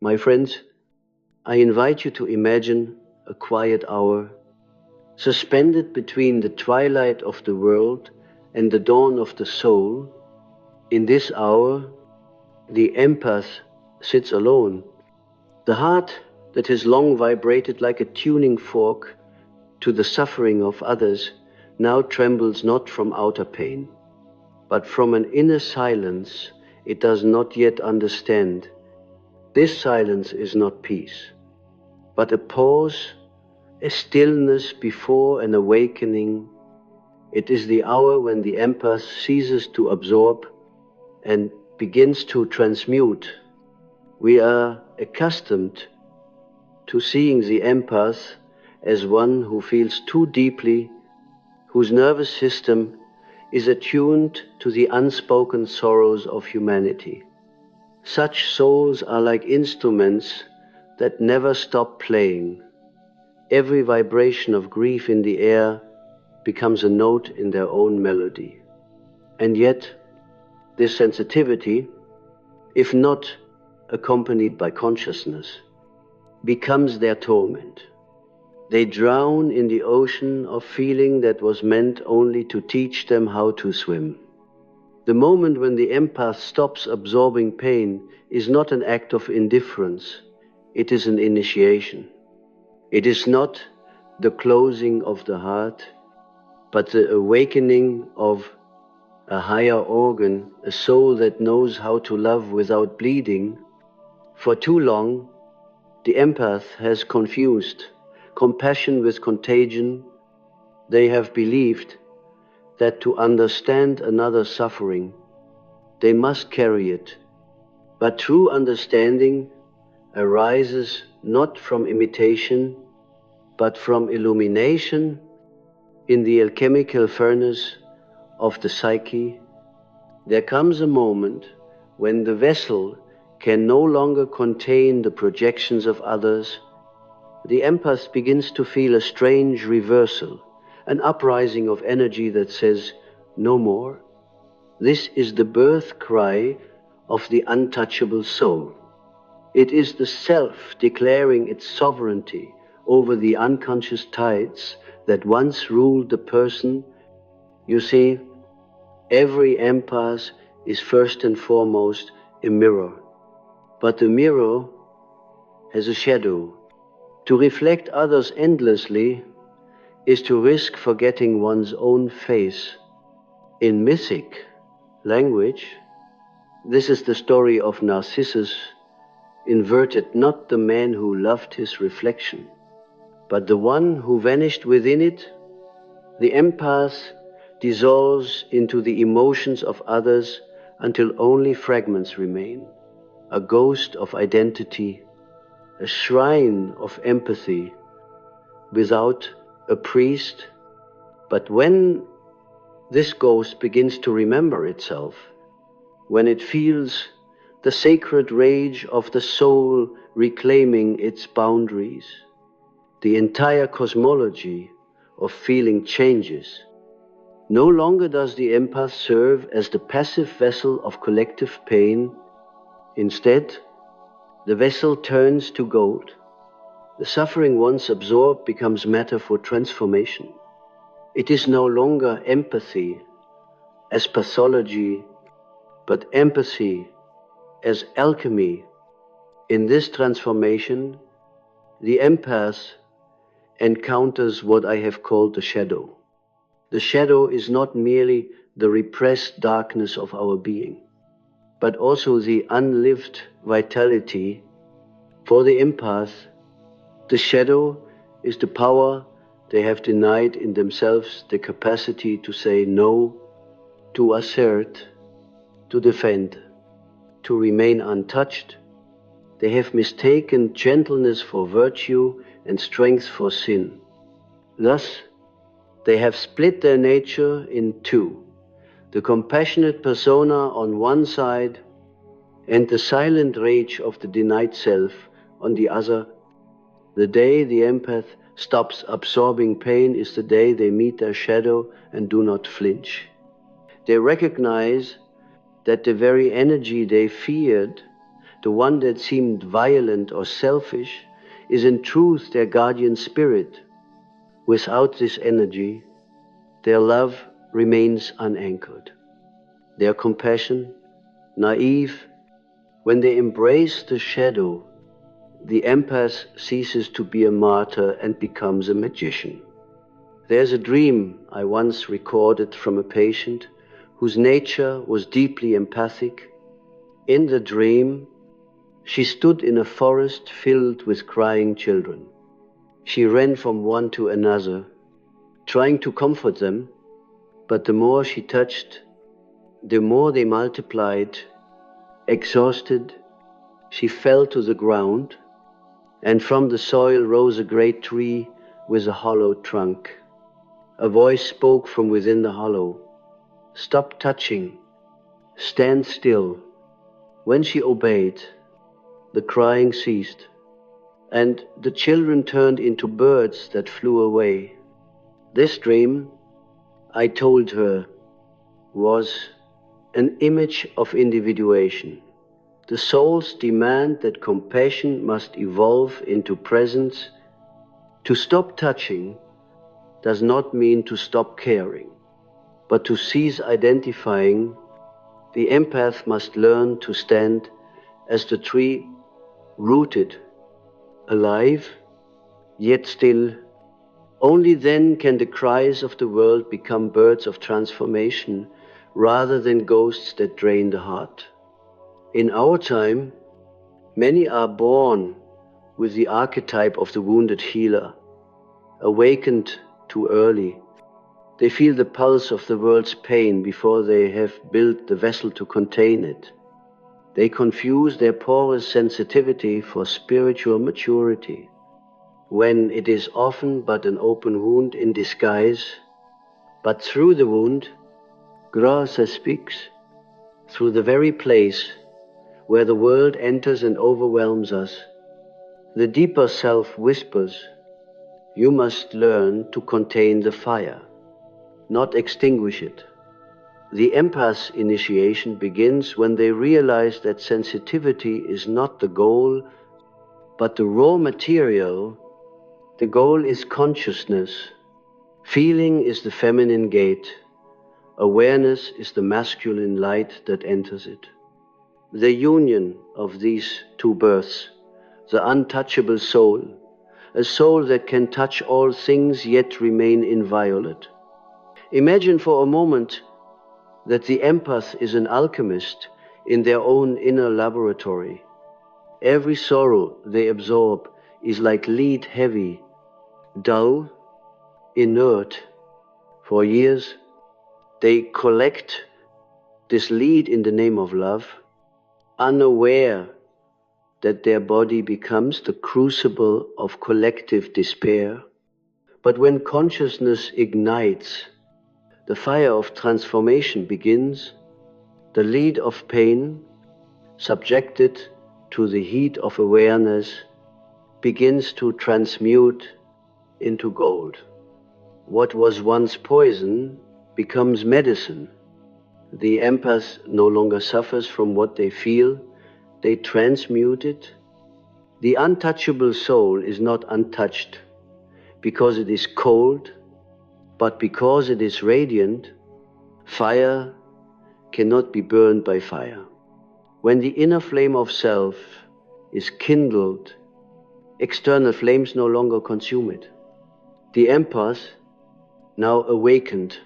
My friends, I invite you to imagine a quiet hour, suspended between the twilight of the world and the dawn of the soul. In this hour, the empath sits alone. The heart that has long vibrated like a tuning fork to the suffering of others now trembles not from outer pain, but from an inner silence it does not yet understand. This silence is not peace, but a pause, a stillness before an awakening. It is the hour when the empath ceases to absorb and begins to transmute. We are accustomed to seeing the empath as one who feels too deeply, whose nervous system is attuned to the unspoken sorrows of humanity. Such souls are like instruments that never stop playing. Every vibration of grief in the air becomes a note in their own melody. And yet, this sensitivity, if not accompanied by consciousness, becomes their torment. They drown in the ocean of feeling that was meant only to teach them how to swim. The moment when the empath stops absorbing pain is not an act of indifference, it is an initiation. It is not the closing of the heart, but the awakening of a higher organ, a soul that knows how to love without bleeding. For too long, the empath has confused compassion with contagion. They have believed that to understand another's suffering, they must carry it. But true understanding arises not from imitation, but from illumination in the alchemical furnace of the psyche. There comes a moment when the vessel can no longer contain the projections of others. The empath begins to feel a strange reversal, an uprising of energy that says, no more. This is the birth cry of the untouchable soul. It is the self declaring its sovereignty over the unconscious tides that once ruled the person. You see, every empath is first and foremost a mirror. But the mirror has a shadow. To reflect others endlessly is to risk forgetting one's own face. In mythic language, this is the story of Narcissus, inverted, not the man who loved his reflection, but the one who vanished within it. The empath dissolves into the emotions of others until only fragments remain, a ghost of identity, a shrine of empathy without a priest. But when this ghost begins to remember itself, when it feels the sacred rage of the soul reclaiming its boundaries, the entire cosmology of feeling changes. No longer does the empath serve as the passive vessel of collective pain. Instead, the vessel turns to gold. The suffering once absorbed becomes matter for transformation. It is no longer empathy as pathology, but empathy as alchemy. In this transformation, the empath encounters what I have called the shadow. The shadow is not merely the repressed darkness of our being, but also the unlived vitality. For the empath, the shadow is the power they have denied in themselves, the capacity to say no, to assert, to defend, to remain untouched. They have mistaken gentleness for virtue and strength for sin. Thus, they have split their nature in two: the compassionate persona on one side and the silent rage of the denied self on the other. The day the empath stops absorbing pain is the day they meet their shadow and do not flinch. They recognize that the very energy they feared the one that seemed violent or selfish, is in truth their guardian spirit. Without this energy, their love remains unanchored. Their compassion, naive, when they embrace the shadow, the empath ceases to be a martyr and becomes a magician. There's a dream I once recorded from a patient whose nature was deeply empathic. In the dream, she stood in a forest filled with crying children. She ran from one to another, trying to comfort them, but the more she touched, the more they multiplied. Exhausted, she fell to the ground, and from the soil rose a great tree with a hollow trunk. A voice spoke from within the hollow, "Stop touching, stand still." When she obeyed, the crying ceased, and the children turned into birds that flew away. This dream, I told her, was an image of individuation. The soul's demand that compassion must evolve into presence. To stop touching does not mean to stop caring, but to cease identifying. The empath must learn to stand as the tree, rooted, alive, yet still. Only then can the cries of the world become birds of transformation rather than ghosts that drain the heart. In our time, many are born with the archetype of the wounded healer, awakened too early. They feel the pulse of the world's pain before they have built the vessel to contain it. They confuse their porous sensitivity for spiritual maturity, when it is often but an open wound in disguise. But through the wound, grâce speaks, through the very place where the world enters and overwhelms us. The deeper self whispers, "You must learn to contain the fire, not extinguish it." The empath's initiation begins when they realize that sensitivity is not the goal, but the raw material. The goal is consciousness. Feeling is the feminine gate. Awareness is the masculine light that enters it. The union of these two births, the untouchable soul, a soul that can touch all things yet remain inviolate. Imagine for a moment that the empath is an alchemist in their own inner laboratory. Every sorrow they absorb is like lead heavy, dull, inert. For years, they collect this lead in the name of love, unaware that their body becomes the crucible of collective despair. But when consciousness ignites, the fire of transformation begins. The lead of pain, subjected to the heat of awareness, begins to transmute into gold. What was once poison becomes medicine. The empath no longer suffers from what they feel, they transmute it. The untouchable soul is not untouched because it is cold, but because it is radiant. Fire cannot be burned by fire. When the inner flame of self is kindled, external flames no longer consume it. The empath, now awakened,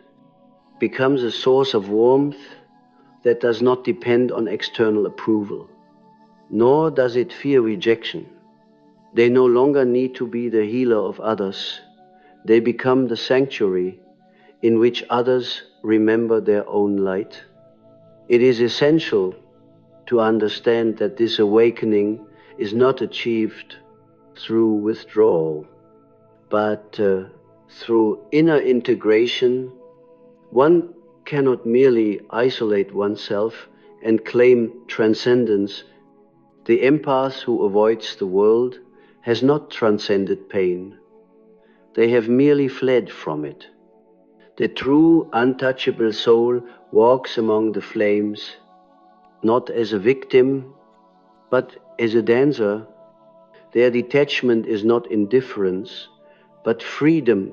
becomes a source of warmth that does not depend on external approval, nor does it fear rejection. They no longer need to be the healer of others. They become the sanctuary in which others remember their own light. It is essential to understand that this awakening is not achieved through withdrawal, but through inner integration. One cannot merely isolate oneself and claim transcendence. The empath who avoids the world has not transcended pain. They have merely fled from it. The true untouchable soul walks among the flames, not as a victim, But as a dancer, their detachment is not indifference, but freedom,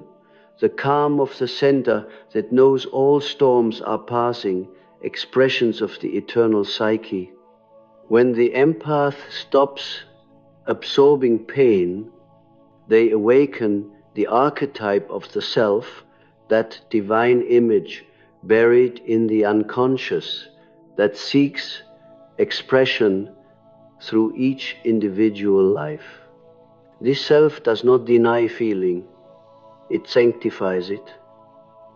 the calm of the center that knows all storms are passing, expressions of the eternal psyche. When the empath stops absorbing pain, they awaken the archetype of the self, that divine image buried in the unconscious that seeks expression through each individual life. This self does not deny feeling, it sanctifies it.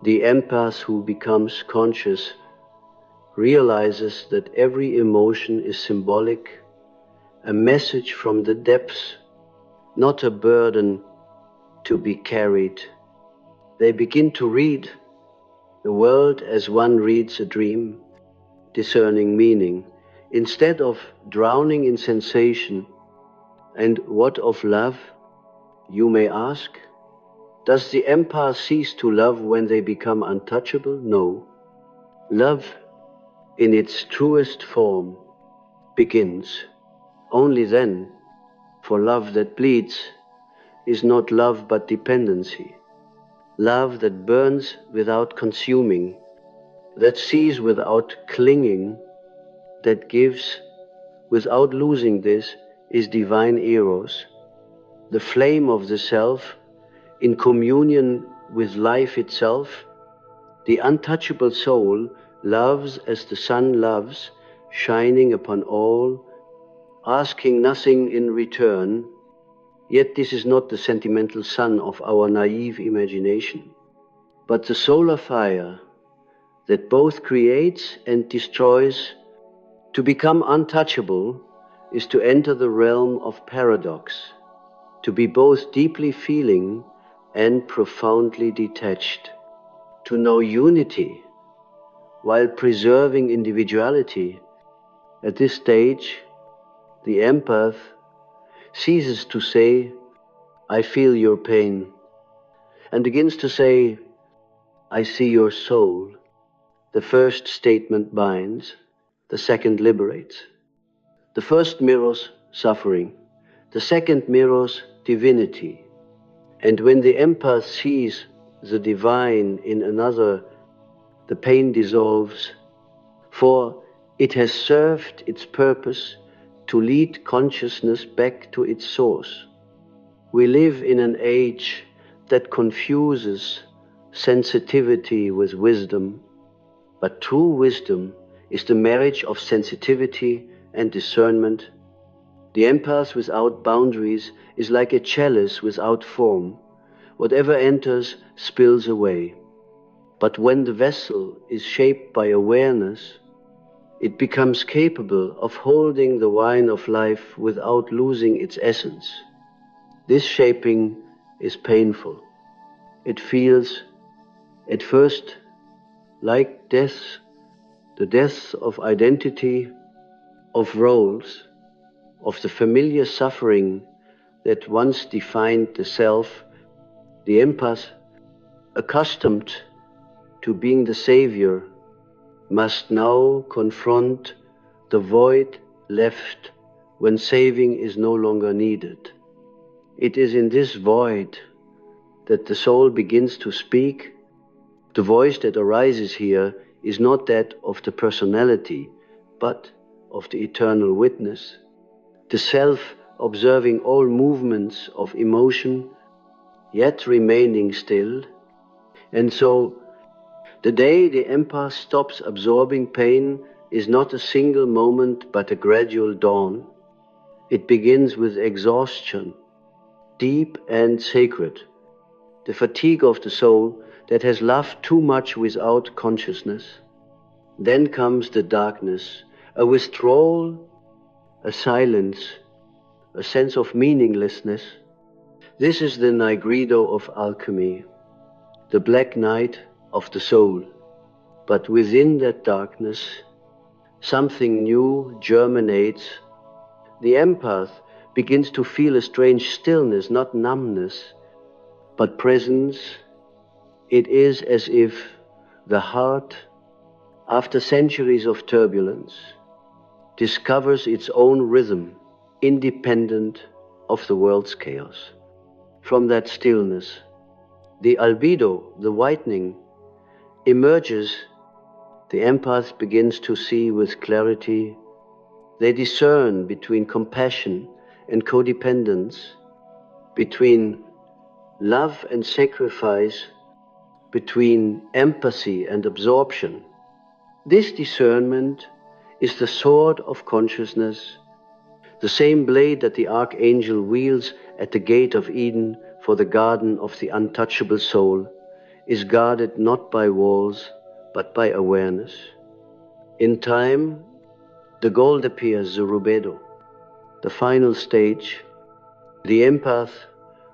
The empath who becomes conscious realizes that every emotion is symbolic, a message from the depths, not a burden to be carried. They begin to read the world as one reads a dream, discerning meaning, instead of drowning in sensation. And what of love, you may ask? Does the empath cease to love when they become untouchable? No. Love, in its truest form, begins only then, for love that bleeds is not love but dependency. Love that burns without consuming, that sees without clinging, that gives without losing this, is divine eros, the flame of the self in communion with life itself. The untouchable soul loves as the sun loves, shining upon all, asking nothing in return. Yet this is not the sentimental sun of our naive imagination, but the solar fire that both creates and destroys. To become untouchable is to enter the realm of paradox, to be both deeply feeling and profoundly detached, to know unity while preserving individuality. At this stage, the empath ceases to say, "I feel your pain," and begins to say, "I see your soul." The first statement binds, the second liberates. The first mirrors suffering, the second mirrors divinity. And when the empath sees the divine in another, the pain dissolves, for it has served its purpose to lead consciousness back to its source. We live in an age that confuses sensitivity with wisdom, but true wisdom is the marriage of sensitivity and discernment. The empath without boundaries is like a chalice without form. Whatever enters spills away. But when the vessel is shaped by awareness, it becomes capable of holding the wine of life without losing its essence. This shaping is painful. It feels, at first, like death, the death of identity, of roles, of the familiar suffering that once defined the self. The empath, accustomed to being the savior, must now confront the void left when saving is no longer needed. It is in this void that the soul begins to speak. The voice that arises here is not that of the personality, but of the eternal witness, the self observing all movements of emotion, yet remaining still. And so, the day the empath stops absorbing pain is not a single moment, but a gradual dawn. It begins with exhaustion, deep and sacred, the fatigue of the soul that has loved too much without consciousness. Then comes the darkness, a withdrawal, a silence, a sense of meaninglessness. This is the nigredo of alchemy, the black night of the soul. But within that darkness, something new germinates. The empath begins to feel a strange stillness, not numbness, but presence. It is as if the heart, after centuries of turbulence, discovers its own rhythm, independent of the world's chaos. From that stillness, the albedo, the whitening, emerges. The empath begins to see with clarity. They discern between compassion and codependence, between love and sacrifice, between empathy and absorption. This discernment is the sword of consciousness, the same blade that the archangel wields at the gate of Eden for the garden of the untouchable soul, is guarded not by walls, but by awareness. In time, the gold appears, the rubedo, the final stage. The empath,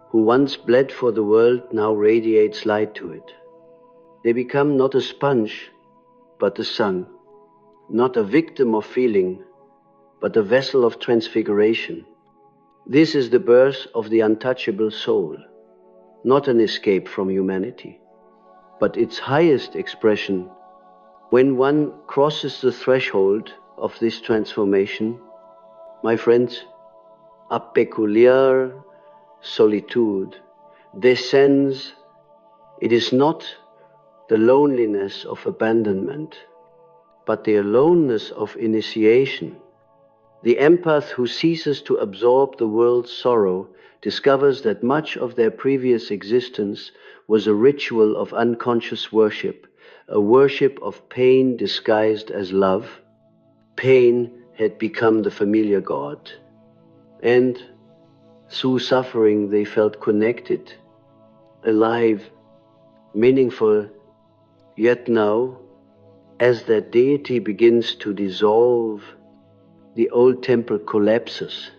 who once bled for the world, now radiates light to it. They become not a sponge, but the sun, not a victim of feeling, but a vessel of transfiguration. This is the birth of the untouchable soul, not an escape from humanity, but its highest expression. When one crosses the threshold of this transformation, my friends, a peculiar solitude descends. It is not the loneliness of abandonment, but the aloneness of initiation. The empath who ceases to absorb the world's sorrow discovers that much of their previous existence was a ritual of unconscious worship, a worship of pain disguised as love. Pain had become the familiar god, and through suffering they felt connected, alive, meaningful. Yet now, as that deity begins to dissolve, the old temple collapses,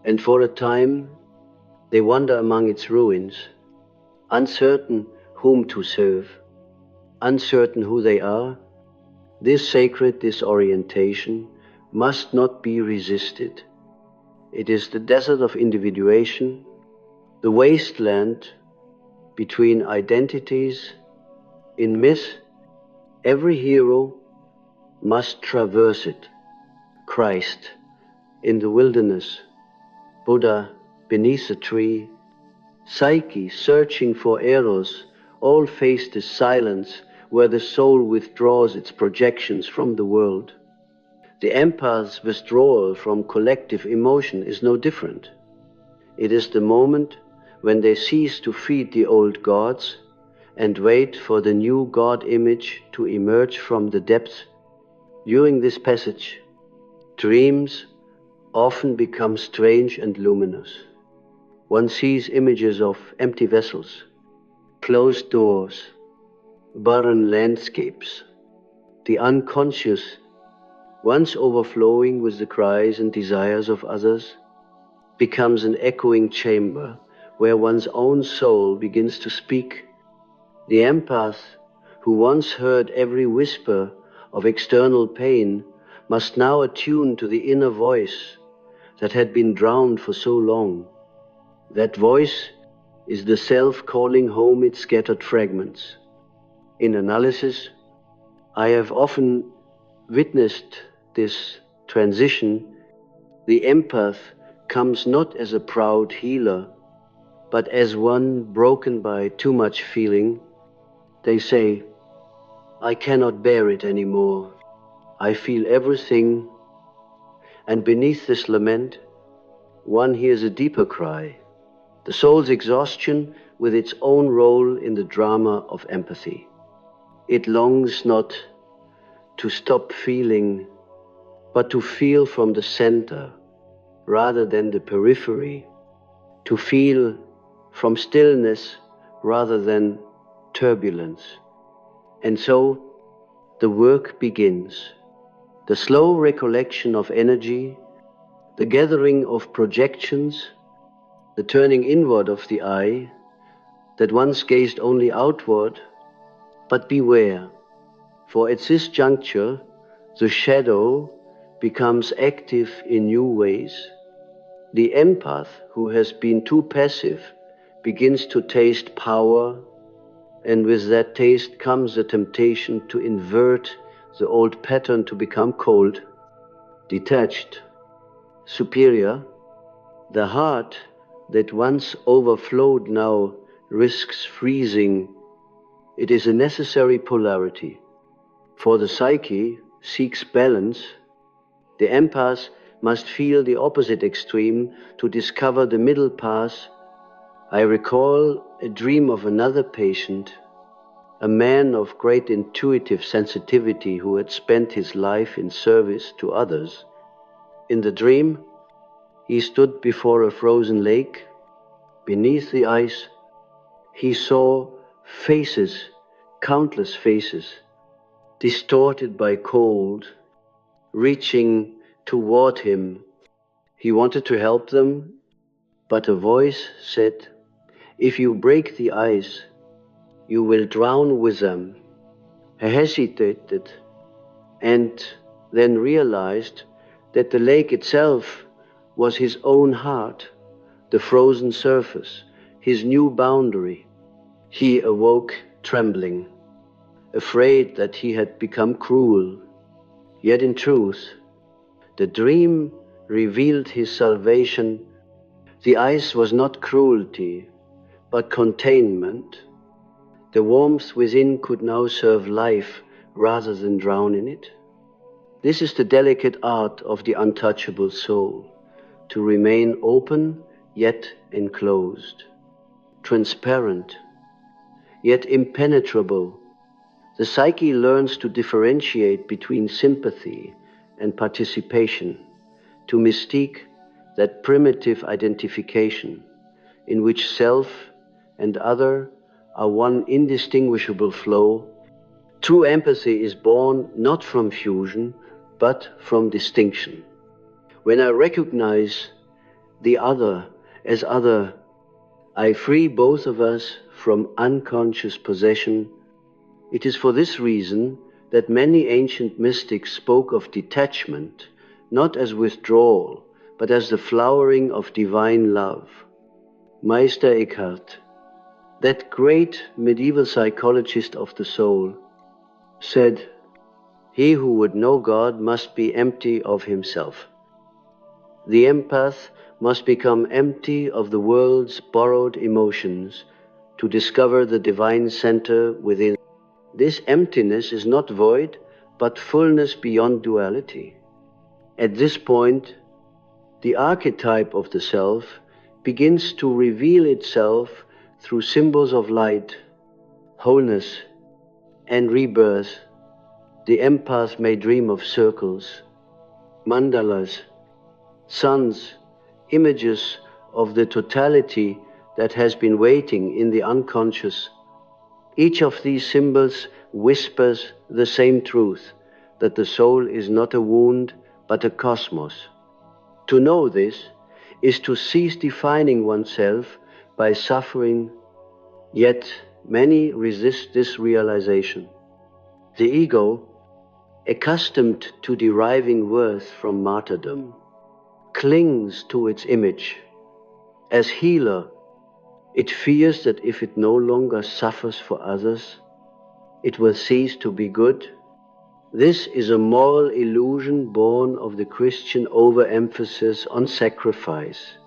and for a time they wander among its ruins, uncertain whom to serve, uncertain who they are. This sacred disorientation must not be resisted. It is the desert of individuation, the wasteland between identities. In myth, every hero must traverse it. Christ in the wilderness, Buddha beneath a tree, Psyche searching for Eros, all faced this silence where the soul withdraws its projections from the world. The empath's withdrawal from collective emotion is no different. It is the moment when they cease to feed the old gods and wait for the new God image to emerge from the depths. During this passage, dreams often become strange and luminous. One sees images of empty vessels, closed doors, barren landscapes. The unconscious, once overflowing with the cries and desires of others, becomes an echoing chamber where one's own soul begins to speak. The empath, who once heard every whisper of external pain, must now attune to the inner voice that had been drowned for so long. That voice is the self calling home its scattered fragments. In analysis, I have often witnessed this transition. The empath comes not as a proud healer, but as one broken by too much feeling. They say, I cannot bear it anymore. I feel everything. And beneath this lament, one hears a deeper cry, the soul's exhaustion with its own role in the drama of empathy. It longs not to stop feeling, but to feel from the center rather than the periphery, to feel from stillness rather than turbulence. And so the work begins. The slow recollection of energy, the gathering of projections, the turning inward of the eye that once gazed only outward. But beware, for at this juncture the shadow becomes active in new ways. The empath who has been too passive begins to taste power, and with that taste comes the temptation to invert the old pattern, to become cold. detached, superior. The heart that once overflowed now risks freezing. It is a necessary polarity. For the psyche seeks balance, the empath must feel the opposite extreme to discover the middle path. I recall a dream of another patient, a man of great intuitive sensitivity who had spent his life in service to others. In the dream, he stood before a frozen lake. Beneath the ice, he saw faces, countless faces, distorted by cold, reaching toward him. He wanted to help them, but a voice said, "If you break the ice, you will drown with them." He hesitated and then realized that the lake itself was his own heart, the frozen surface, his new boundary. He awoke trembling, afraid that he had become cruel. Yet in truth, the dream revealed his salvation. The ice was not cruelty, but containment. The warmth within could now serve life rather than drown in it. This is the delicate art of the untouchable soul, to remain open yet enclosed, transparent yet impenetrable. The psyche learns to differentiate between sympathy and participation, to mystique that primitive identification in which self and other are one indistinguishable flow. True empathy is born not from fusion, but from distinction. When I recognize the other as other, I free both of us from unconscious possession. It is for this reason that many ancient mystics spoke of detachment, not as withdrawal, but as the flowering of divine love. Meister Eckhart, that great medieval psychologist of the soul, said, "He who would know God must be empty of himself." The empath must become empty of the world's borrowed emotions to discover the divine center within. This emptiness is not void, but fullness beyond duality. At this point, the archetype of the self begins to reveal itself through symbols of light, wholeness, and rebirth. The empath may dream of circles, mandalas, suns, images of the totality that has been waiting in the unconscious. Each of these symbols whispers the same truth, that the soul is not a wound, but a cosmos. To know this is to cease defining oneself by suffering, yet many resist this realization. The ego, accustomed to deriving worth from martyrdom, clings to its image. As healer, it fears that if it no longer suffers for others, it will cease to be good. This is a moral illusion born of the Christian overemphasis on sacrifice,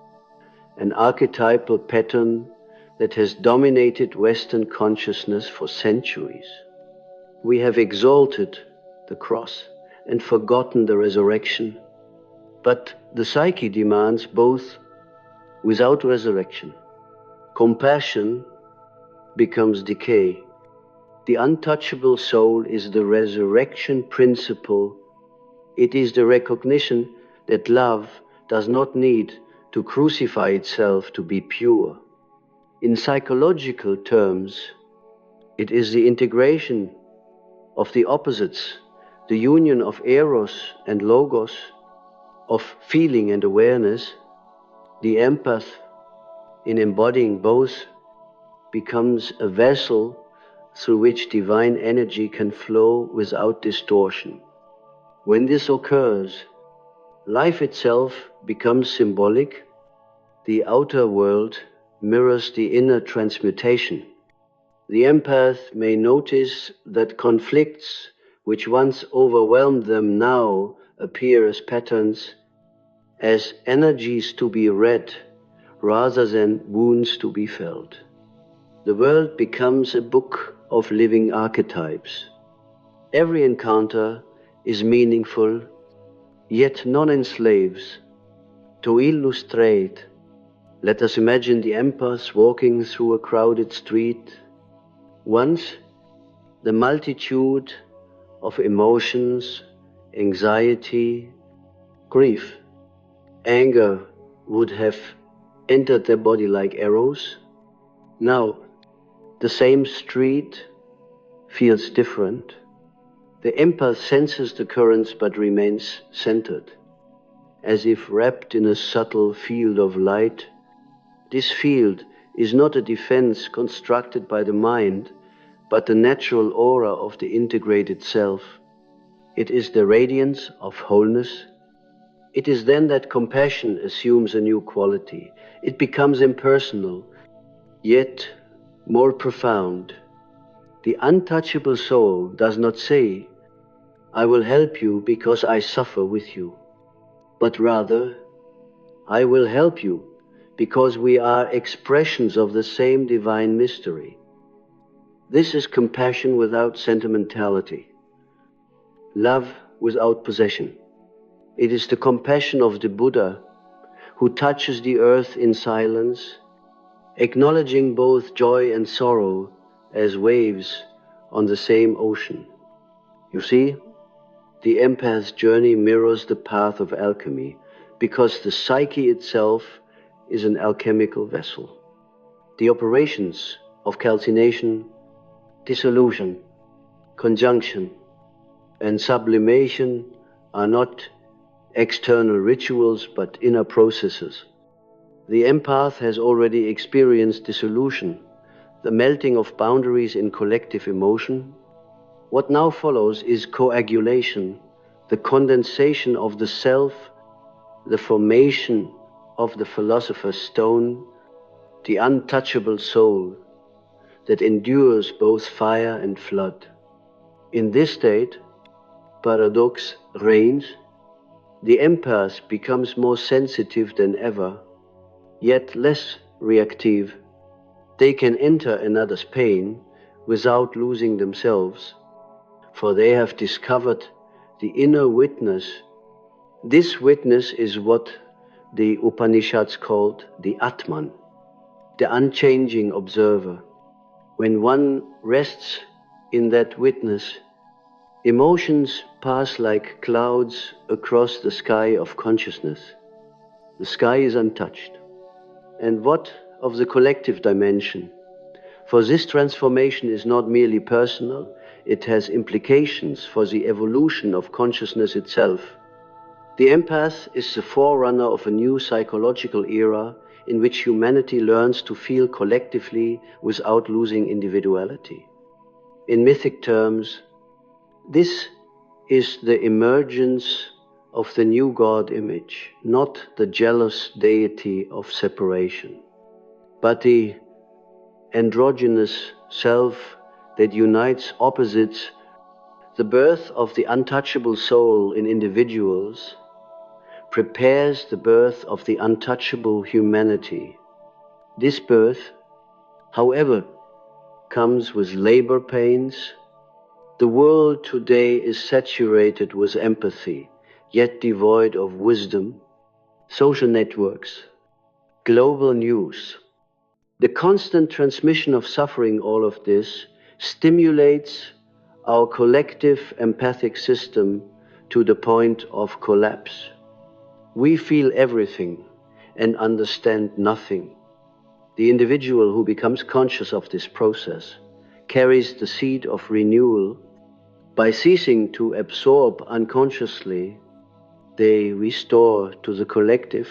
an archetypal pattern that has dominated Western consciousness for centuries. We have exalted the cross and forgotten the resurrection, but the psyche demands both without resurrection. Compassion becomes decay. The untouchable soul is the resurrection principle. It is the recognition that love does not need to crucify itself to be pure. In psychological terms, it is the integration of the opposites, the union of eros and logos, of feeling and awareness. The empath, in embodying both, becomes a vessel through which divine energy can flow without distortion. When this occurs, life itself becomes symbolic. The outer world mirrors the inner transmutation. The empath may notice that conflicts which once overwhelmed them now appear as patterns, as energies to be read rather than wounds to be felt. The world becomes a book of living archetypes. Every encounter is meaningful, yet none enslaves. To illustrate, let us imagine the empath walking through a crowded street. Once, the multitude of emotions, anxiety, grief, anger would have entered their body like arrows. Now, the same street feels different. The empath senses the currents but remains centered, as if wrapped in a subtle field of light. This field is not a defense constructed by the mind, but the natural aura of the integrated self. It is the radiance of wholeness. It is then that compassion assumes a new quality. It becomes impersonal, yet more profound. The untouchable soul does not say, "I will help you because I suffer with you," but rather, "I will help you because we are expressions of the same divine mystery." This is compassion without sentimentality, love without possession. It is the compassion of the Buddha, who touches the earth in silence, acknowledging both joy and sorrow as waves on the same ocean. You see, the empath's journey mirrors the path of alchemy, because the psyche itself is an alchemical vessel. The operations of calcination, dissolution, conjunction, and sublimation are not external rituals but inner processes. The empath has already experienced dissolution, the melting of boundaries in collective emotion. What now follows is coagulation, the condensation of the self, the formation of the philosopher's stone, the untouchable soul that endures both fire and flood. In this state, paradox reigns. The empath becomes more sensitive than ever, yet less reactive. They can enter another's pain without losing themselves, for they have discovered the inner witness. This witness is what the Upanishads called the Atman, the unchanging observer. When one rests in that witness, emotions pass like clouds across the sky of consciousness. The sky is untouched. And what of the collective dimension? For this transformation is not merely personal, it has implications for the evolution of consciousness itself. The empath is the forerunner of a new psychological era in which humanity learns to feel collectively without losing individuality. In mythic terms, this is the emergence of the new God image, not the jealous deity of separation, but the androgynous self that unites opposites. The birth of the untouchable soul in individuals prepares the birth of the untouchable humanity. This birth, however, comes with labor pains. The world today is saturated with empathy, yet devoid of wisdom. Social networks, global news, the constant transmission of suffering, all of this stimulates our collective empathic system to the point of collapse. We feel everything and understand nothing. The individual who becomes conscious of this process carries the seed of renewal. By ceasing to absorb unconsciously, they restore to the collective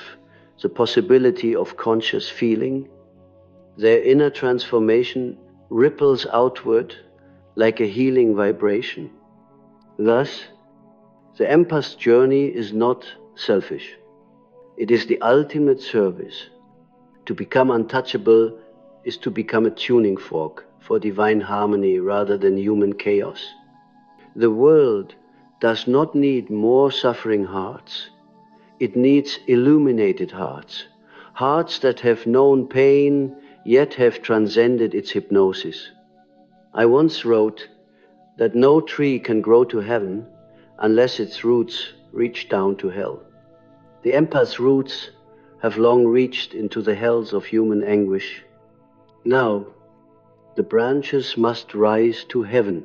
the possibility of conscious feeling. Their inner transformation ripples outward like a healing vibration. Thus, the empath's journey is not selfish. It is the ultimate service. To become untouchable is to become a tuning fork for divine harmony rather than human chaos. The world does not need more suffering hearts. It needs illuminated hearts, hearts that have known pain yet have transcended its hypnosis. I once wrote that no tree can grow to heaven unless its roots reach down to hell. The empath's roots have long reached into the hells of human anguish. Now, the branches must rise to heaven.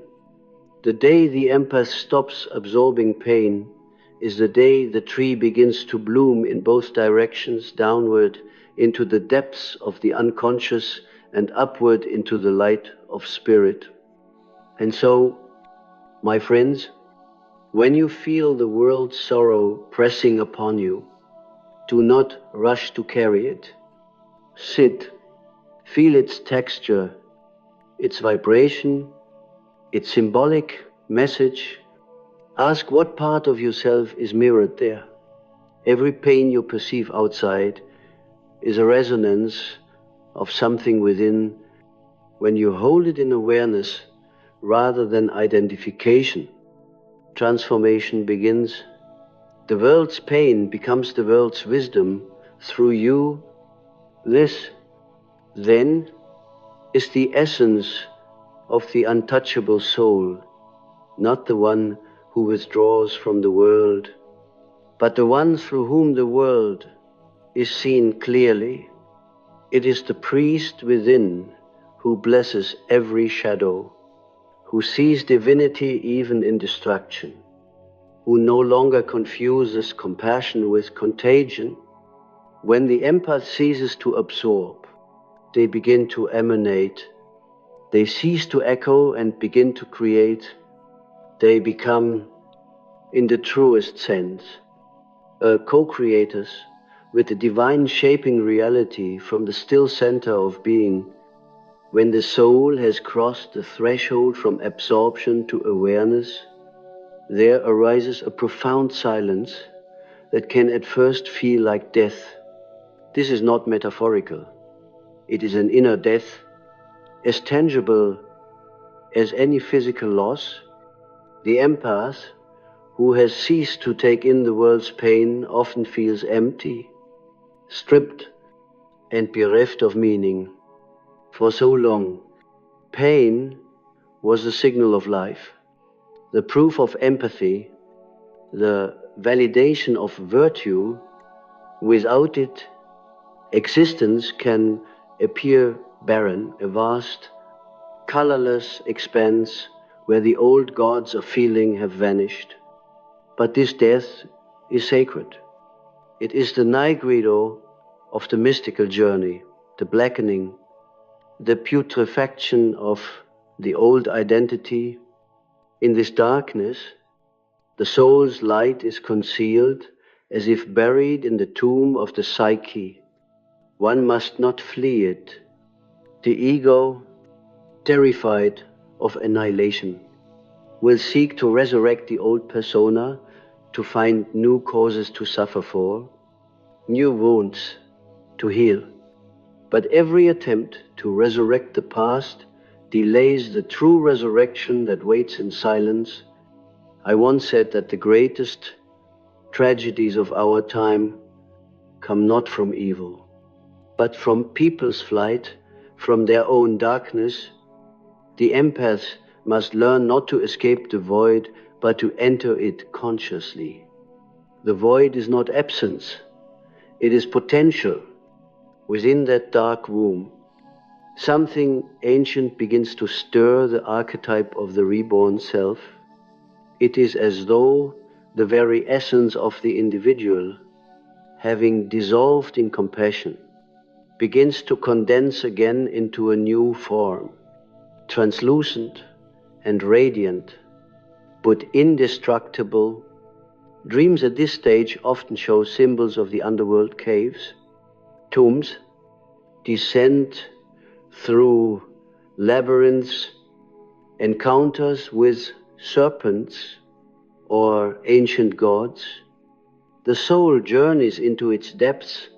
The day the empath stops absorbing pain is the day the tree begins to bloom in both directions, downward into the depths of the unconscious and upward into the light of spirit. And so, my friends, when you feel the world's sorrow pressing upon you, do not rush to carry it. Sit, feel its texture, its vibration, its symbolic message. Ask what part of yourself is mirrored there. Every pain you perceive outside is a resonance of something within. When you hold it in awareness rather than identification, transformation begins. The world's pain becomes the world's wisdom through you. This, then, is the essence of the untouchable soul, not the one who withdraws from the world, but the one through whom the world is seen clearly. It is the priest within who blesses every shadow, who sees divinity even in destruction, who no longer confuses compassion with contagion. When the empath ceases to absorb, they begin to emanate. They cease to echo and begin to create. They become, in the truest sense, co-creators with the divine shaping reality from the still center of being. When the soul has crossed the threshold from absorption to awareness, there arises a profound silence that can at first feel like death. This is not metaphorical. It is an inner death, as tangible as any physical loss. The empath, who has ceased to take in the world's pain, often feels empty, stripped and bereft of meaning. For so long, pain was the signal of life, the proof of empathy, the validation of virtue. Without it, existence can appear barren, a vast, colorless expanse where the old gods of feeling have vanished. But this death is sacred. It is the nigredo of the mystical journey, the blackening, the putrefaction of the old identity. In this darkness, the soul's light is concealed as if buried in the tomb of the psyche. One must not flee it. The ego, terrified of annihilation, will seek to resurrect the old persona, to find new causes to suffer for, new wounds to heal. But every attempt to resurrect the past delays the true resurrection that waits in silence. I once said that the greatest tragedies of our time come not from evil, but from people's flight from their own darkness. The empath must learn not to escape the void, but to enter it consciously. The void is not absence, it is potential. Within that dark womb, something ancient begins to stir, the archetype of the reborn self. It is as though the very essence of the individual, having dissolved in compassion, begins to condense again into a new form, translucent and radiant, but indestructible. Dreams at this stage often show symbols of the underworld caves, tombs, descent through labyrinths, encounters with serpents or ancient gods. The soul journeys into its depths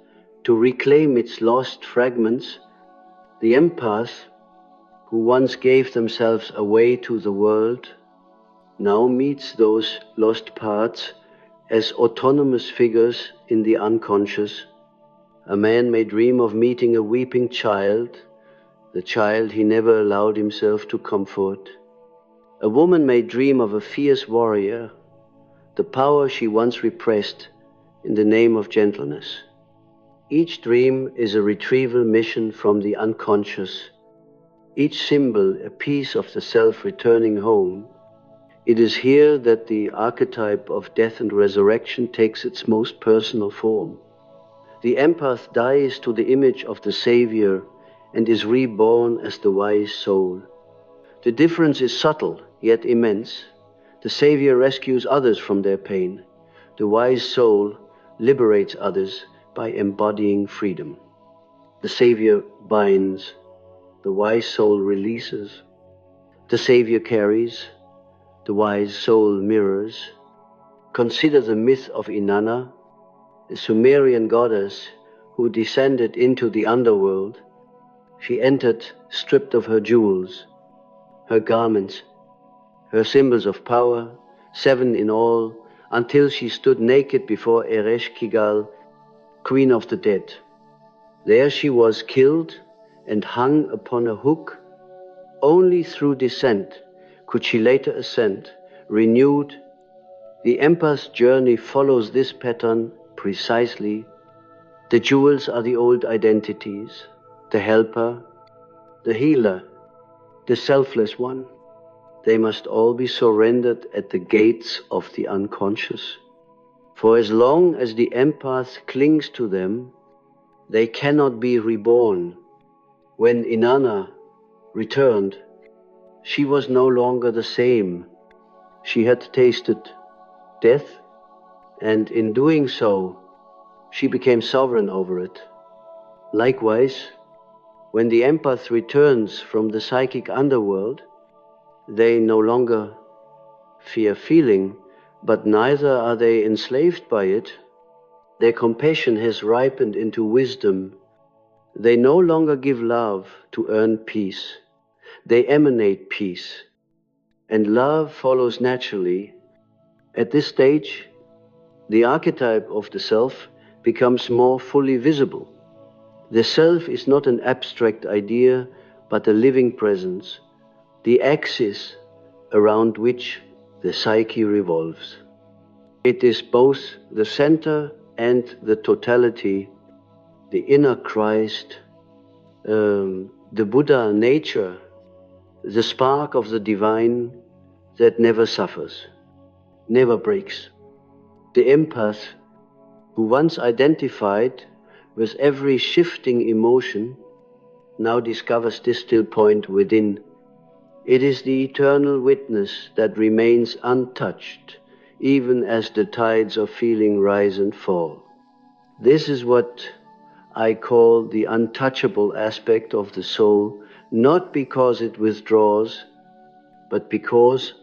to reclaim its lost fragments. The empath, who once gave themselves away to the world, now meets those lost parts as autonomous figures in the unconscious. A man may dream of meeting a weeping child, the child he never allowed himself to comfort. A woman may dream of a fierce warrior, the power she once repressed in the name of gentleness. Each dream is a retrieval mission from the unconscious, each symbol a piece of the self returning home. It is here that the archetype of death and resurrection takes its most personal form. The empath dies to the image of the Savior and is reborn as the wise soul. The difference is subtle, yet immense. The Savior rescues others from their pain. The wise soul liberates others by embodying freedom. The Savior binds, the wise soul releases. The Savior carries, the wise soul mirrors. Consider the myth of Inanna, the Sumerian goddess who descended into the underworld. She entered stripped of her jewels, her garments, her symbols of power, 7 in all, until she stood naked before Ereshkigal, queen of the dead. There she was killed and hung upon a hook. Only through descent could she later ascend, renewed. The empath's journey follows this pattern precisely. The jewels are the old identities, the helper, the healer, the selfless one. They must all be surrendered at the gates of the unconscious. For as long as the empath clings to them, they cannot be reborn. When Inanna returned, she was no longer the same. She had tasted death, and in doing so, she became sovereign over it. Likewise, when the empath returns from the psychic underworld, they no longer fear feeling, but neither are they enslaved by it. Their compassion has ripened into wisdom. They no longer give love to earn peace. They emanate peace, and love follows naturally. At this stage, the archetype of the self becomes more fully visible. The self is not an abstract idea, but a living presence, the axis around which the psyche revolves. It is both the center and the totality, the inner Christ, the Buddha nature, the spark of the divine that never suffers, never breaks. The empath, who once identified with every shifting emotion, now discovers this still point within. It is the eternal witness that remains untouched, even as the tides of feeling rise and fall. This is what I call the untouchable aspect of the soul, not because it withdraws, but because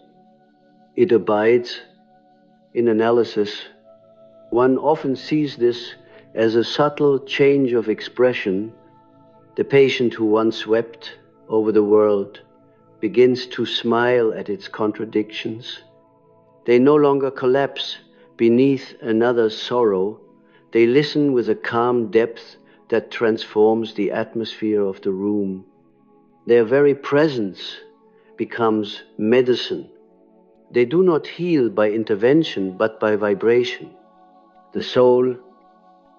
it abides in analysis. One often sees this as a subtle change of expression. The patient who once wept over the world begins to smile at its contradictions. They no longer collapse beneath another's sorrow. They listen with a calm depth that transforms the atmosphere of the room. Their very presence becomes medicine. They do not heal by intervention, but by vibration. The soul,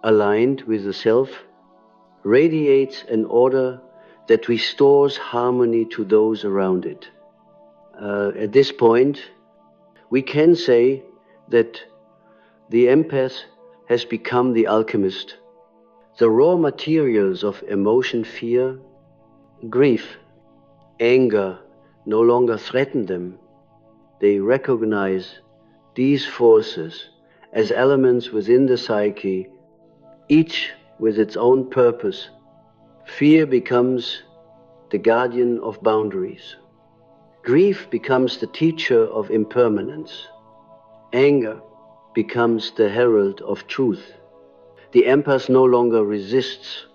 aligned with the self, radiates an order that restores harmony to those around it. At this point, we can say that the empath has become the alchemist. The raw materials of emotion, fear, grief, anger no longer threaten them. They recognize these forces as elements within the psyche, each with its own purpose. Fear becomes the guardian of boundaries. Grief becomes the teacher of impermanence. Anger becomes the herald of truth. The empath no longer resists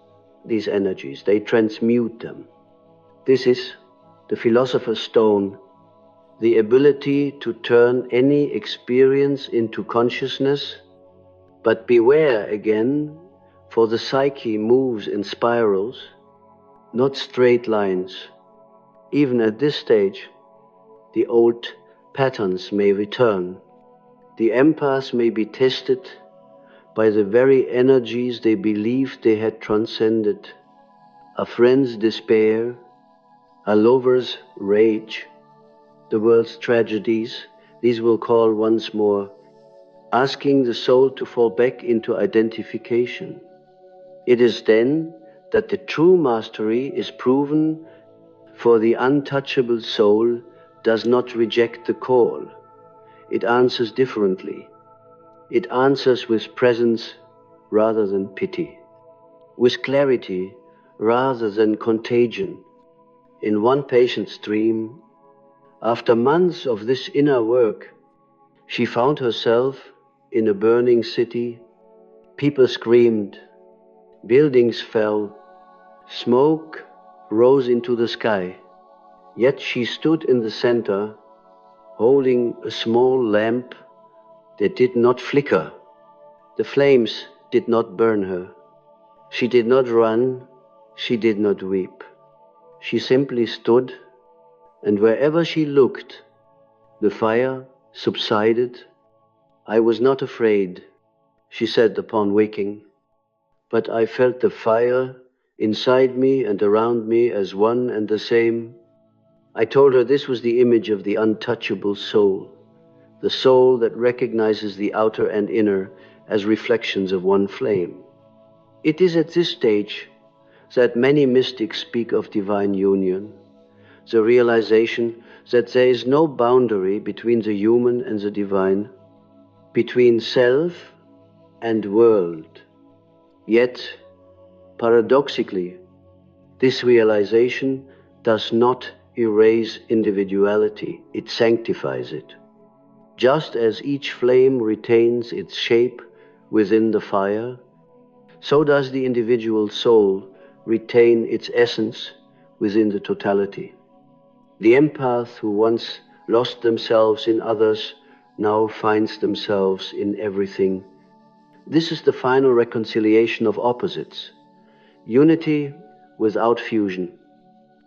these energies, they transmute them. This is the philosopher's stone, the ability to turn any experience into consciousness. But beware again, for the psyche moves in spirals, not straight lines. Even at this stage, the old patterns may return. The empaths may be tested by the very energies they believed they had transcended. A friend's despair, a lover's rage, the world's tragedies, these will call once more, asking the soul to fall back into identification. It is then that the true mastery is proven, for the untouchable soul does not reject the call. It answers differently. It answers with presence rather than pity, with clarity rather than contagion. In one patient's dream, after months of this inner work, she found herself in a burning city. People screamed, buildings fell, smoke rose into the sky. Yet she stood in the center, holding a small lamp that did not flicker. The flames did not burn her. She did not run, she did not weep. She simply stood, and wherever she looked, the fire subsided. I was not afraid, she said upon waking, but I felt the fire inside me and around me as one and the same. I told her this was the image of the untouchable soul, the soul that recognizes the outer and inner as reflections of one flame. It is at this stage that many mystics speak of divine union, the realization that there is no boundary between the human and the divine, between self and world. Yet, paradoxically, this realization does not erase individuality, it sanctifies it. Just as each flame retains its shape within the fire, so does the individual soul retain its essence within the totality. The empath who once lost themselves in others now finds themselves in everything. This is the final reconciliation of opposites. Unity without fusion,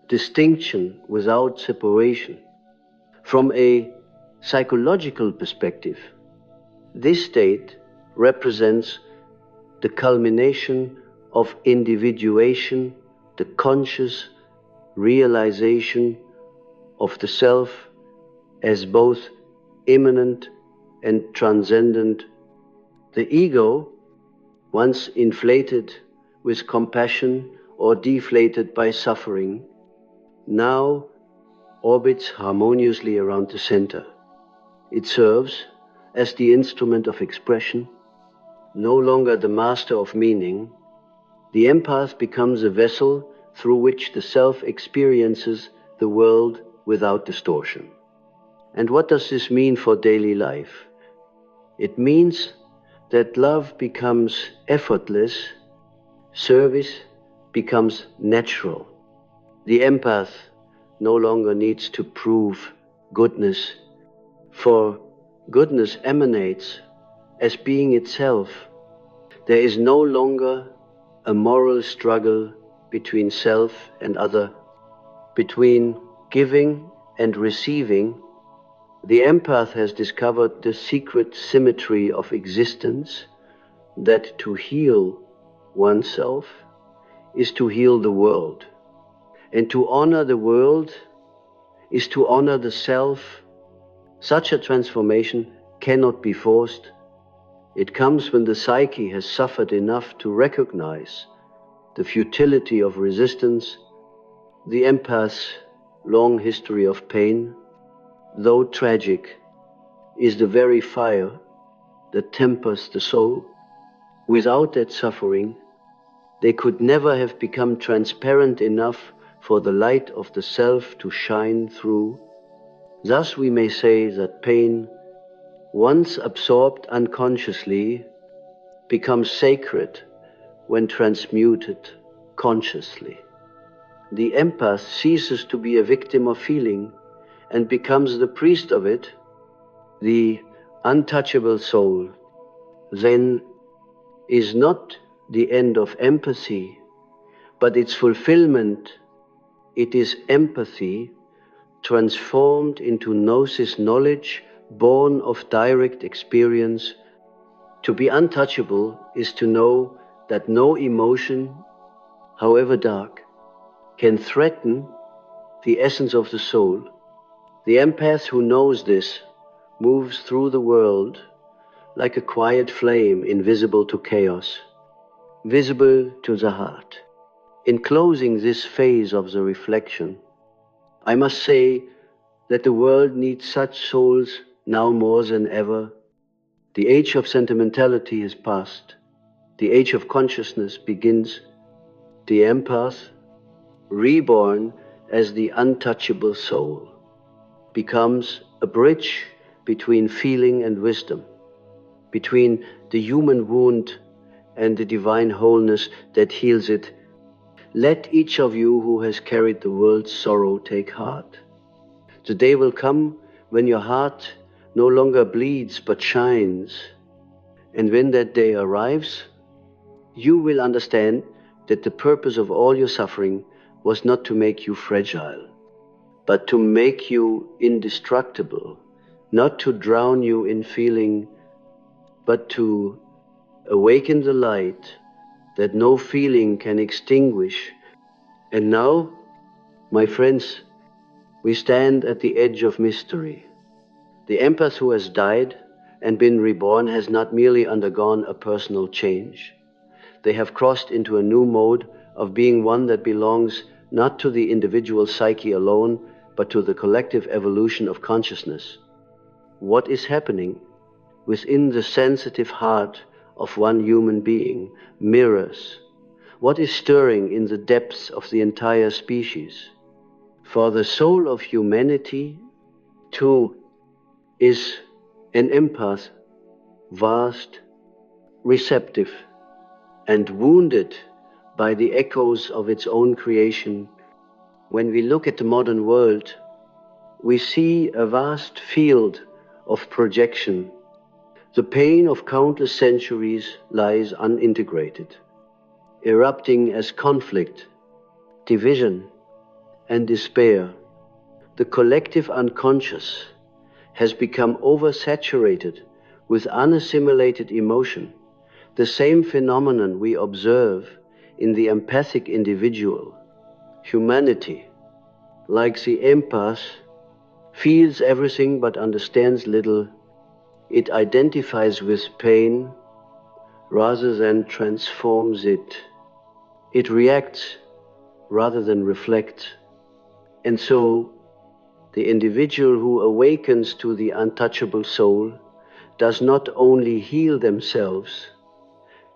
distinction without separation. From a psychological perspective, this state represents the culmination of individuation, the conscious realization of the self as both immanent and transcendent. The ego, once inflated with compassion or deflated by suffering, now orbits harmoniously around the center. It serves as the instrument of expression, no longer the master of meaning. The empath becomes a vessel through which the self experiences the world without distortion. And what does this mean for daily life? It means that love becomes effortless, service becomes natural. The empath no longer needs to prove goodness, for goodness emanates as being itself. There is no longer a moral struggle between self and other, between giving and receiving. The empath has discovered the secret symmetry of existence, that to heal oneself is to heal the world, and to honor the world is to honor the self. Such a transformation cannot be forced. It comes when the psyche has suffered enough to recognize the futility of resistance. The empath's long history of pain, though tragic, is the very fire that tempers the soul. Without that suffering, they could never have become transparent enough for the light of the self to shine through. Thus we may say that pain, once absorbed unconsciously, becomes sacred when transmuted consciously. The empath ceases to be a victim of feeling and becomes the priest of it, the untouchable soul, then is not the end of empathy, but its fulfillment. It is empathy transformed into gnosis knowledge, born of direct experience. To be untouchable is to know that no emotion, however dark, can threaten the essence of the soul. The empath who knows this moves through the world like a quiet flame, invisible to chaos, visible to the heart. In closing this phase of the reflection, I must say that the world needs such souls now more than ever. The age of sentimentality is past. The age of consciousness begins. The empath, reborn as the untouchable soul, becomes a bridge between feeling and wisdom, between the human wound and the divine wholeness that heals it. Let each of you who has carried the world's sorrow take heart. The day will come when your heart no longer bleeds but shines. And when that day arrives, you will understand that the purpose of all your suffering was not to make you fragile, but to make you indestructible, not to drown you in feeling, but to awaken the light that no feeling can extinguish. And now, my friends, we stand at the edge of mystery. The empath who has died and been reborn has not merely undergone a personal change. They have crossed into a new mode of being, one that belongs not to the individual psyche alone, but to the collective evolution of consciousness. What is happening within the sensitive heart of one human being mirrors what is stirring in the depths of the entire species. For the soul of humanity, too, is an empath, vast, receptive, and wounded by the echoes of its own creation. When we look at the modern world, we see a vast field of projection. The pain of countless centuries lies unintegrated, erupting as conflict, division, and despair. The collective unconscious has become oversaturated with unassimilated emotion, the same phenomenon we observe in the empathic individual. Humanity, like the empath, feels everything but understands little. It identifies with pain rather than transforms it. It reacts rather than reflects. And so, the individual who awakens to the untouchable soul does not only heal themselves,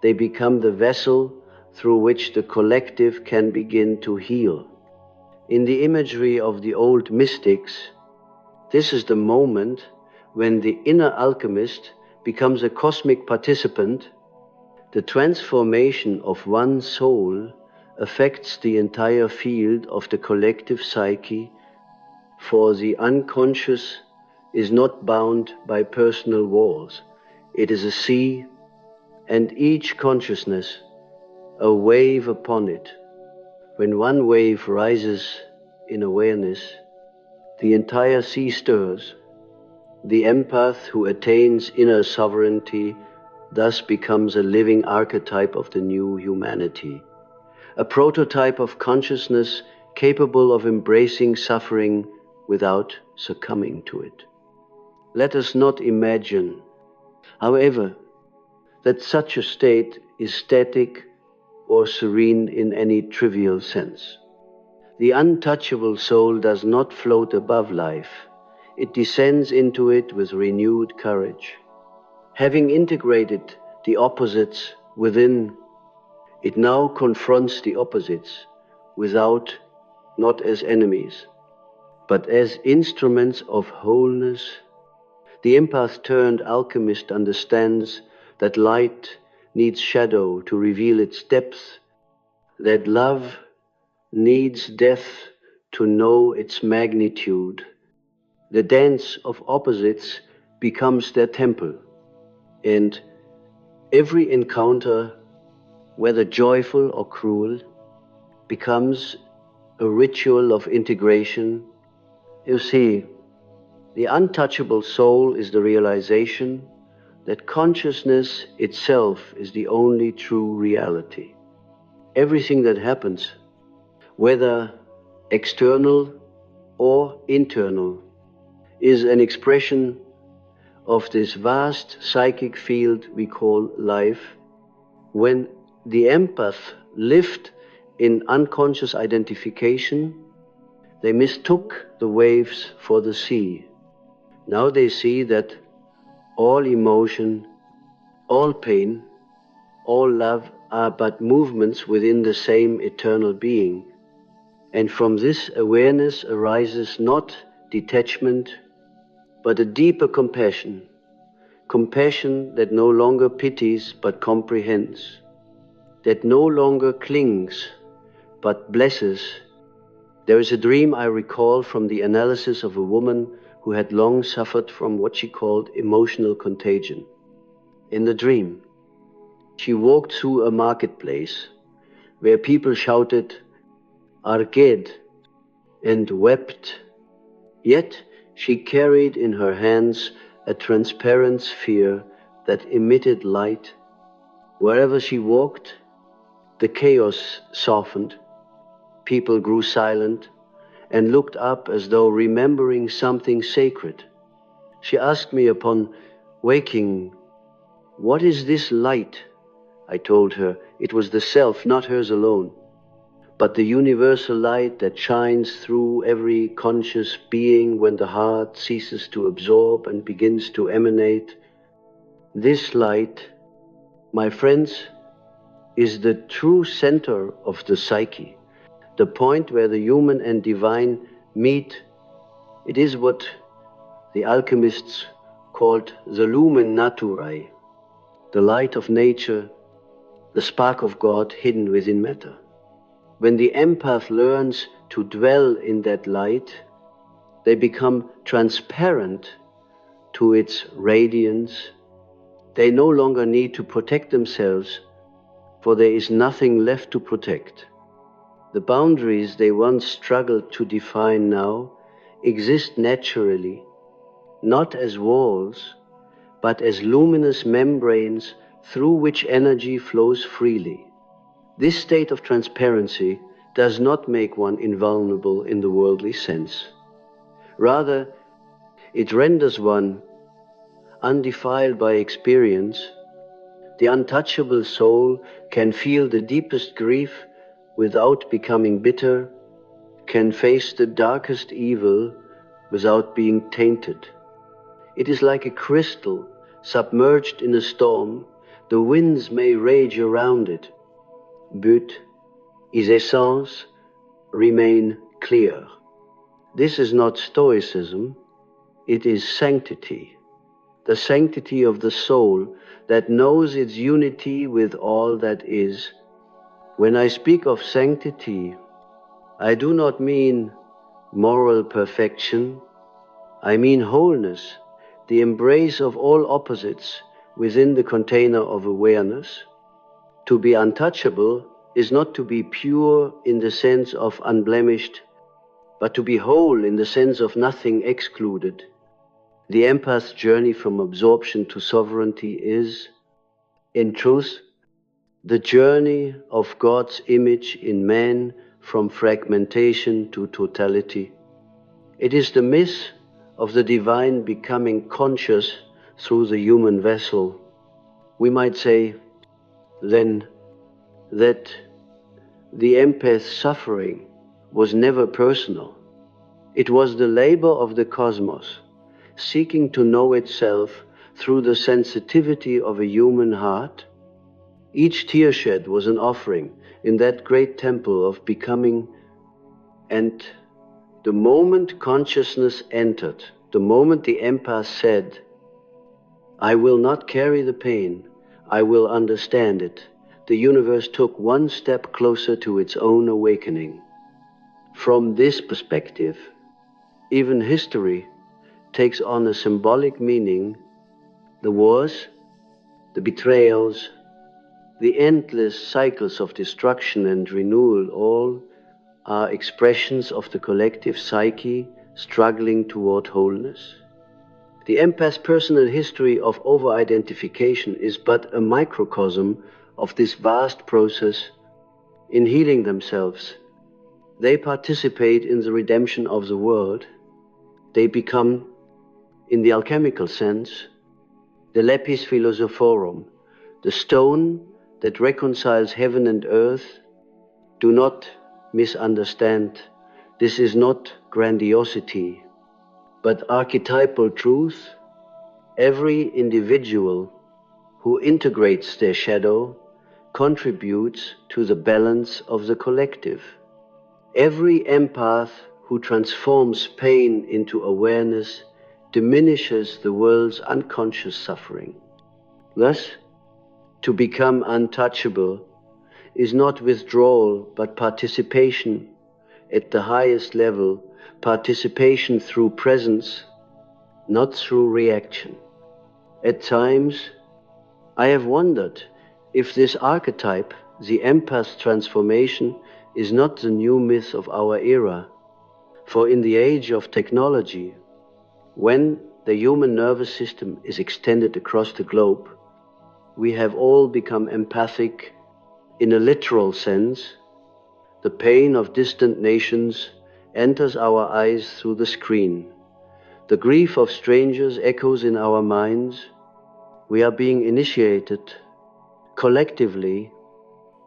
they become the vessel through which the collective can begin to heal. In the imagery of the old mystics, this is the moment when the inner alchemist becomes a cosmic participant. The transformation of one soul affects the entire field of the collective psyche, for the unconscious is not bound by personal walls. It is a sea, and each consciousness a wave upon it. When one wave rises in awareness, the entire sea stirs. The empath who attains inner sovereignty thus becomes a living archetype of the new humanity, a prototype of consciousness capable of embracing suffering without succumbing to it. Let us not imagine, however, that such a state is static or serene in any trivial sense. The untouchable soul does not float above life. It descends into it with renewed courage. Having integrated the opposites within, it now confronts the opposites without, not as enemies, but as instruments of wholeness. The empath-turned alchemist understands that light needs shadow to reveal its depth, that love needs death to know its magnitude. The dance of opposites becomes their temple, and every encounter, whether joyful or cruel, becomes a ritual of integration. You see, the untouchable soul is the realization that consciousness itself is the only true reality. Everything that happens, whether external or internal, is an expression of this vast psychic field we call life. When the empath lived in unconscious identification, they mistook the waves for the sea. Now they see that all emotion, all pain, all love are but movements within the same eternal being. And from this awareness arises not detachment, but a deeper compassion, compassion that no longer pities but comprehends, that no longer clings but blesses. There is a dream I recall from the analysis of a woman who had long suffered from what she called emotional contagion. In the dream, she walked through a marketplace where people shouted, "Arcade," and wept. Yet she carried in her hands a transparent sphere that emitted light. Wherever she walked, the chaos softened. People grew silent and looked up as though remembering something sacred. She asked me upon waking, "What is this light?" I told her it was the self, not hers alone, but the universal light that shines through every conscious being when the heart ceases to absorb and begins to emanate. This light, my friends, is the true center of the psyche, the point where the human and divine meet. It is what the alchemists called the lumen naturae, the light of nature, the spark of God hidden within matter. When the empath learns to dwell in that light, they become transparent to its radiance. They no longer need to protect themselves, for there is nothing left to protect. The boundaries they once struggled to define now exist naturally, not as walls, but as luminous membranes through which energy flows freely. This state of transparency does not make one invulnerable in the worldly sense. Rather, it renders one undefiled by experience. The untouchable soul can feel the deepest grief without becoming bitter, can face the darkest evil without being tainted. It is like a crystal submerged in a storm. The winds may rage around it, but its essence remain clear. This is not stoicism, it is sanctity, the sanctity of the soul that knows its unity with all that is. When I speak of sanctity, I do not mean moral perfection, I mean wholeness, the embrace of all opposites within the container of awareness. To be untouchable is not to be pure in the sense of unblemished, but to be whole in the sense of nothing excluded. The empath's journey from absorption to sovereignty is, in truth, the journey of God's image in man from fragmentation to totality. It is the myth of the divine becoming conscious through the human vessel. We might say, then, that the empath's suffering was never personal. It was the labor of the cosmos, seeking to know itself through the sensitivity of a human heart. Each tear shed was an offering in that great temple of becoming, and the moment consciousness entered, the moment the empath said, "I will not carry the pain, I will understand it," the universe took one step closer to its own awakening. From this perspective, even history takes on a symbolic meaning. The wars, the betrayals, the endless cycles of destruction and renewal, all are expressions of the collective psyche struggling toward wholeness. The empath's personal history of over-identification is but a microcosm of this vast process. In healing themselves, they participate in the redemption of the world. They become, in the alchemical sense, the lapis philosophorum, the stone that reconciles heaven and earth. Do not misunderstand. This is not grandiosity, but archetypal truth. Every individual who integrates their shadow contributes to the balance of the collective. Every empath who transforms pain into awareness diminishes the world's unconscious suffering. Thus, to become untouchable is not withdrawal, but participation at the highest level, participation through presence, not through reaction. At times, I have wondered if this archetype, the empath transformation, is not the new myth of our era. For in the age of technology, when the human nervous system is extended across the globe, we have all become empathic in a literal sense. The pain of distant nations enters our eyes through the screen. The grief of strangers echoes in our minds. We are being initiated collectively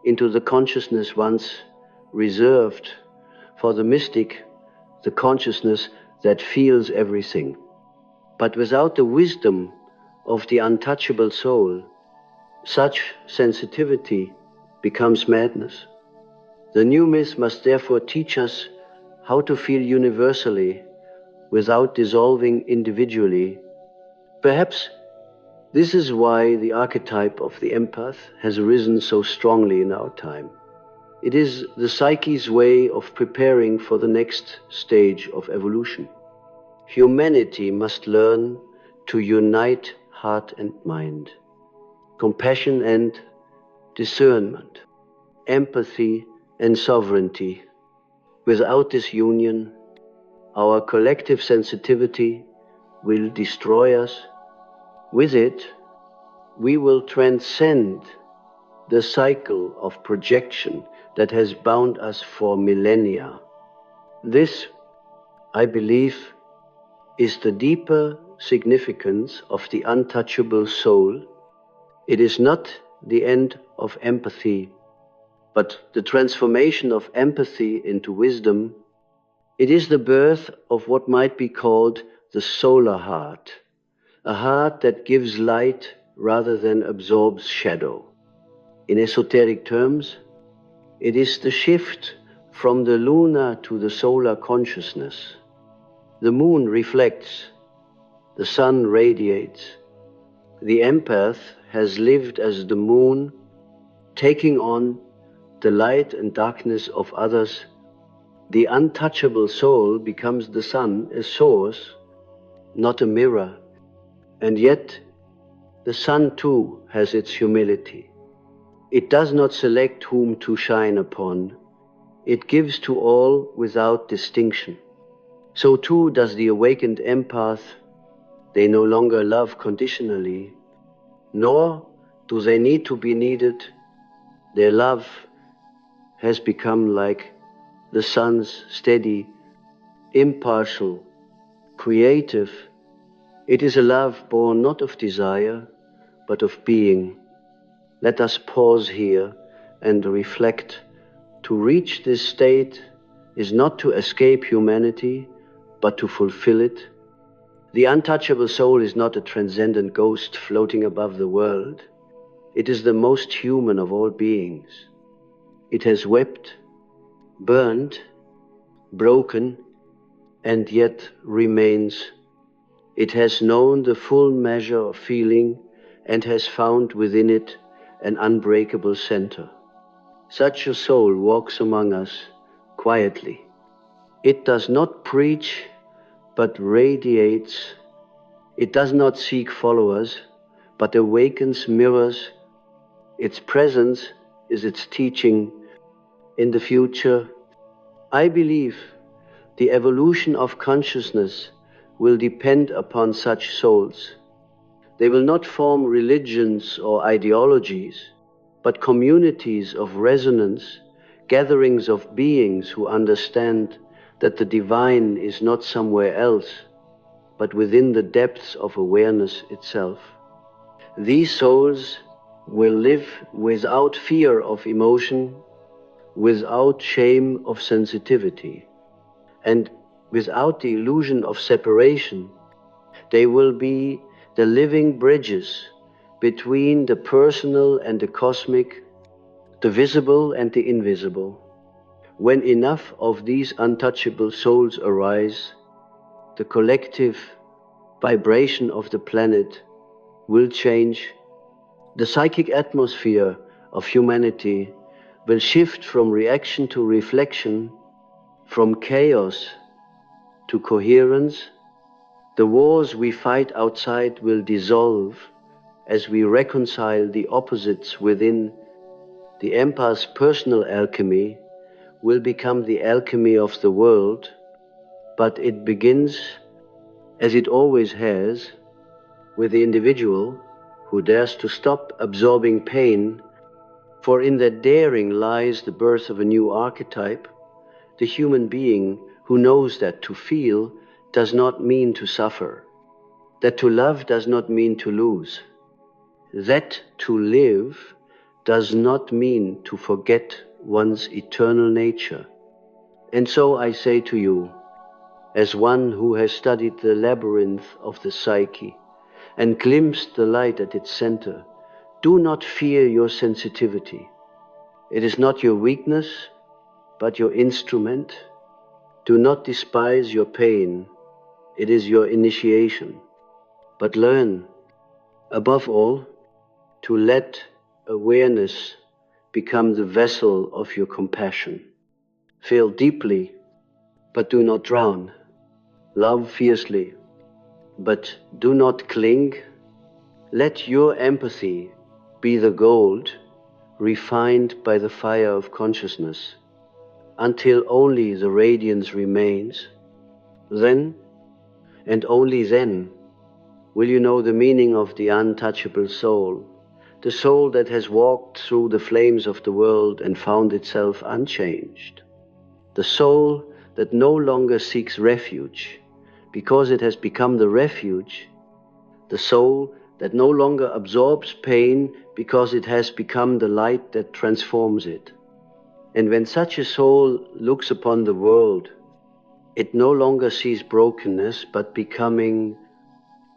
into the consciousness once reserved for the mystic, the consciousness that feels everything. But without the wisdom of the untouchable soul, such sensitivity becomes madness. The new myth must therefore teach us how to feel universally without dissolving individually. Perhaps this is why the archetype of the empath has arisen so strongly in our time. It is the psyche's way of preparing for the next stage of evolution. Humanity must learn to unite heart and mind, compassion and discernment, empathy and sovereignty. Without this union, our collective sensitivity will destroy us. With it, we will transcend the cycle of projection that has bound us for millennia. This, I believe, is the deeper significance of the untouchable soul. It is not the end of empathy, but the transformation of empathy into wisdom. It is the birth of what might be called the solar heart, a heart that gives light rather than absorbs shadow. In esoteric terms, it is the shift from the lunar to the solar consciousness. The moon reflects, the sun radiates. The empath has lived as the moon, taking on the light and darkness of others. The untouchable soul becomes the sun, a source, not a mirror. And yet, the sun too has its humility. It does not select whom to shine upon. It gives to all without distinction. So too does the awakened empath. They no longer love conditionally, nor do they need to be needed. Their love has become like the sun's, steady, impartial, creative. It is a love born not of desire, but of being. Let us pause here and reflect. To reach this state is not to escape humanity, but to fulfill it. The untouchable soul is not a transcendent ghost floating above the world. It is the most human of all beings. It has wept, burned, broken, and yet remains. It has known the full measure of feeling and has found within it an unbreakable center. Such a soul walks among us quietly. It does not preach, but radiates. It does not seek followers, but awakens, mirrors. Its presence is its teaching. In the future, I believe the evolution of consciousness will depend upon such souls. They will not form religions or ideologies, but communities of resonance, gatherings of beings who understand that the divine is not somewhere else, but within the depths of awareness itself. These souls will live without fear of emotion, without shame of sensitivity, and without the illusion of separation. They will be the living bridges between the personal and the cosmic, the visible and the invisible. When enough of these untouchable souls arise, the collective vibration of the planet will change. The psychic atmosphere of humanity will shift from reaction to reflection, from chaos to coherence. The wars we fight outside will dissolve as we reconcile the opposites within. The empath's personal alchemy will become the alchemy of the world, but it begins, as it always has, with the individual who dares to stop absorbing pain, for in that daring lies the birth of a new archetype, the human being who knows that to feel does not mean to suffer, that to love does not mean to lose, that to live does not mean to forget one's eternal nature. And so I say to you, as one who has studied the labyrinth of the psyche and glimpsed the light at its center, do not fear your sensitivity. It is not your weakness, but your instrument. Do not despise your pain. It is your initiation. But learn, above all, to let awareness become the vessel of your compassion. Feel deeply, but do not drown. Love fiercely, but do not cling. Let your empathy be the gold refined by the fire of consciousness, until only the radiance remains. Then, and only then, will you know the meaning of the untouchable soul, the soul that has walked through the flames of the world and found itself unchanged, the soul that no longer seeks refuge because it has become the refuge, the soul that no longer absorbs pain because it has become the light that transforms it. And when such a soul looks upon the world, it no longer sees brokenness, but becoming,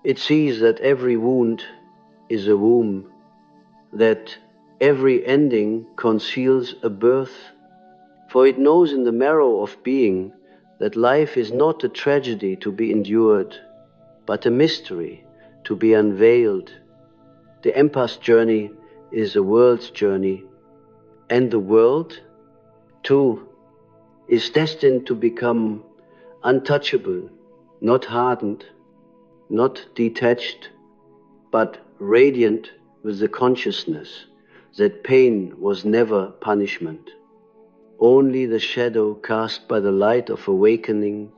it sees that every wound is a womb, that every ending conceals a birth, for it knows in the marrow of being that life is not a tragedy to be endured, but a mystery to be unveiled. The empath's journey is the world's journey, and the world, too, is destined to become untouchable, not hardened, not detached, but radiant with the consciousness that pain was never punishment, only the shadow cast by the light of awakening